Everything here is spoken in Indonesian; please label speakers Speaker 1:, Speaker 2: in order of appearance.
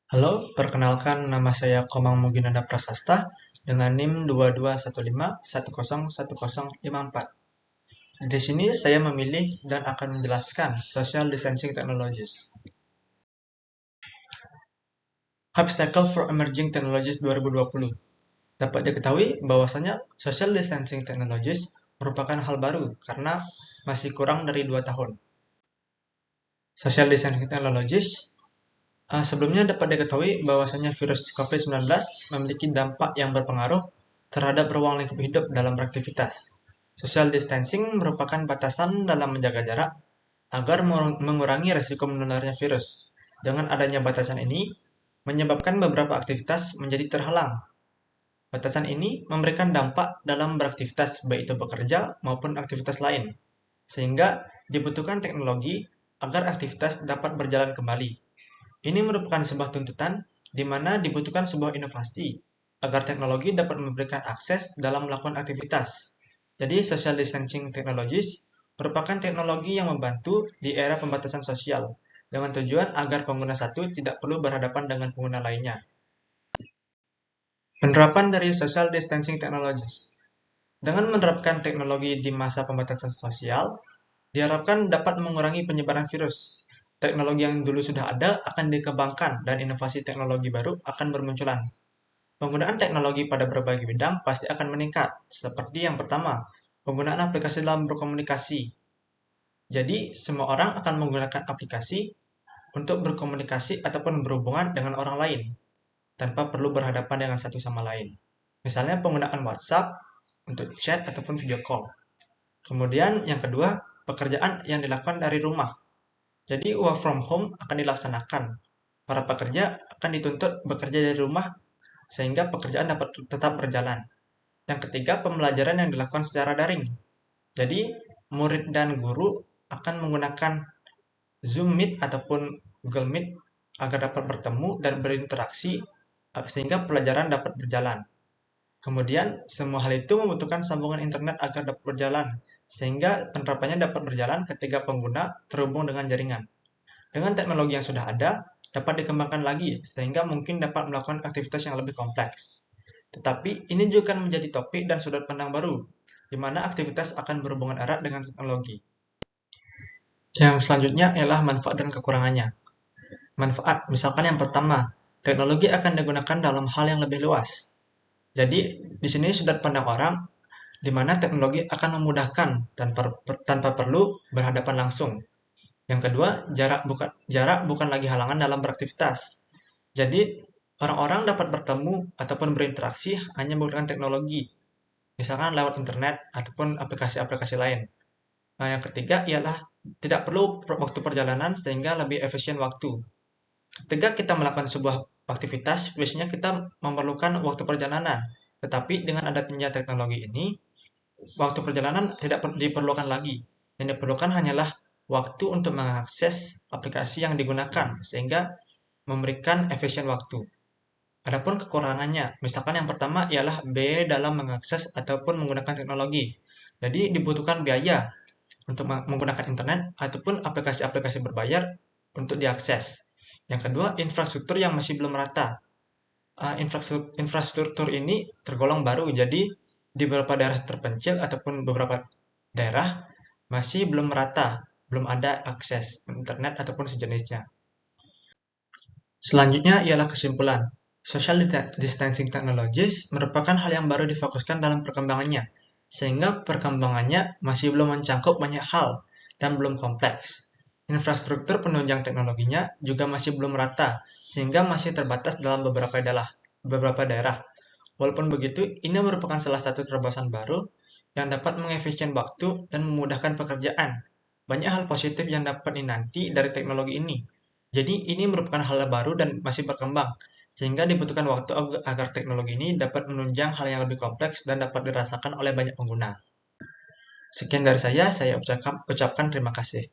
Speaker 1: Halo, perkenalkan nama saya Komang Muginanda Prasasta dengan NIM 2215101054. Di sini saya memilih dan akan menjelaskan Social Distancing Technologies. Obstacle for Emerging Technologies 2020. Dapat diketahui bahwasanya Social Distancing Technologies merupakan hal baru karena masih kurang dari 2 tahun. Social Distancing Technologies sebelumnya dapat diketahui bahwasanya virus COVID-19 memiliki dampak yang berpengaruh terhadap ruang lingkup hidup dalam beraktivitas. Social distancing merupakan batasan dalam menjaga jarak agar mengurangi resiko menularnya virus. Dengan adanya batasan ini, menyebabkan beberapa aktivitas menjadi terhalang. Batasan ini memberikan dampak dalam beraktivitas, baik itu bekerja maupun aktivitas lain, sehingga dibutuhkan teknologi agar aktivitas dapat berjalan kembali. Ini merupakan sebuah tuntutan di mana dibutuhkan sebuah inovasi agar teknologi dapat memberikan akses dalam melakukan aktivitas. Jadi, social distancing technologies merupakan teknologi yang membantu di era pembatasan sosial dengan tujuan agar pengguna satu tidak perlu berhadapan dengan pengguna lainnya. Penerapan dari social distancing technologies. Dengan menerapkan teknologi di masa pembatasan sosial, diharapkan dapat mengurangi penyebaran virus. Teknologi yang dulu sudah ada akan dikembangkan dan inovasi teknologi baru akan bermunculan. Penggunaan teknologi pada berbagai bidang pasti akan meningkat. Seperti yang pertama, penggunaan aplikasi dalam berkomunikasi. Jadi, semua orang akan menggunakan aplikasi untuk berkomunikasi ataupun berhubungan dengan orang lain tanpa perlu berhadapan dengan satu sama lain. Misalnya penggunaan WhatsApp untuk chat ataupun video call. Kemudian yang kedua, pekerjaan yang dilakukan dari rumah. Jadi work from home akan dilaksanakan. Para pekerja akan dituntut bekerja dari rumah sehingga pekerjaan dapat tetap berjalan. Yang ketiga, pembelajaran yang dilakukan secara daring. Jadi murid dan guru akan menggunakan Zoom Meet ataupun Google Meet agar dapat bertemu dan berinteraksi sehingga pelajaran dapat berjalan. Kemudian, semua hal itu membutuhkan sambungan internet agar dapat berjalan, sehingga penerapannya dapat berjalan ketika pengguna terhubung dengan jaringan. Dengan teknologi yang sudah ada, dapat dikembangkan lagi, sehingga mungkin dapat melakukan aktivitas yang lebih kompleks. Tetapi, ini juga akan menjadi topik dan sudut pandang baru, di mana aktivitas akan berhubungan erat dengan teknologi. Yang selanjutnya ialah manfaat dan kekurangannya. Manfaat, misalkan yang pertama, teknologi akan digunakan dalam hal yang lebih luas. Jadi, di sini sudut pandang orang di mana teknologi akan memudahkan tanpa perlu berhadapan langsung. Yang kedua, jarak bukan lagi halangan dalam beraktivitas. Jadi, orang-orang dapat bertemu ataupun berinteraksi hanya menggunakan teknologi, misalkan lewat internet ataupun aplikasi-aplikasi lain. Nah, yang ketiga ialah tidak perlu waktu perjalanan sehingga lebih efisien waktu. Ketika kita melakukan sebuah aktivitas, biasanya kita memerlukan waktu perjalanan. Tetapi dengan adanya teknologi ini, waktu perjalanan tidak diperlukan lagi. Yang diperlukan hanyalah waktu untuk mengakses aplikasi yang digunakan, sehingga memberikan efisien waktu. Adapun kekurangannya, misalkan yang pertama ialah biaya dalam mengakses ataupun menggunakan teknologi. Jadi dibutuhkan biaya untuk menggunakan internet ataupun aplikasi-aplikasi berbayar untuk diakses. Yang kedua, infrastruktur yang masih belum rata. Infrastruktur ini tergolong baru, jadi di beberapa daerah terpencil ataupun beberapa daerah masih belum merata, belum ada akses internet ataupun sejenisnya. Selanjutnya ialah kesimpulan. Social distancing technologies merupakan hal yang baru difokuskan dalam perkembangannya, sehingga perkembangannya masih belum mencakup banyak hal dan belum kompleks. Infrastruktur penunjang teknologinya juga masih belum rata, sehingga masih terbatas dalam beberapa daerah. Walaupun begitu, ini merupakan salah satu terobosan baru yang dapat mengefisien waktu dan memudahkan pekerjaan. Banyak hal positif yang dapat dinanti dari teknologi ini. Jadi, ini merupakan hal baru dan masih berkembang, sehingga dibutuhkan waktu agar teknologi ini dapat menunjang hal yang lebih kompleks dan dapat dirasakan oleh banyak pengguna. Sekian dari saya ucapkan terima kasih.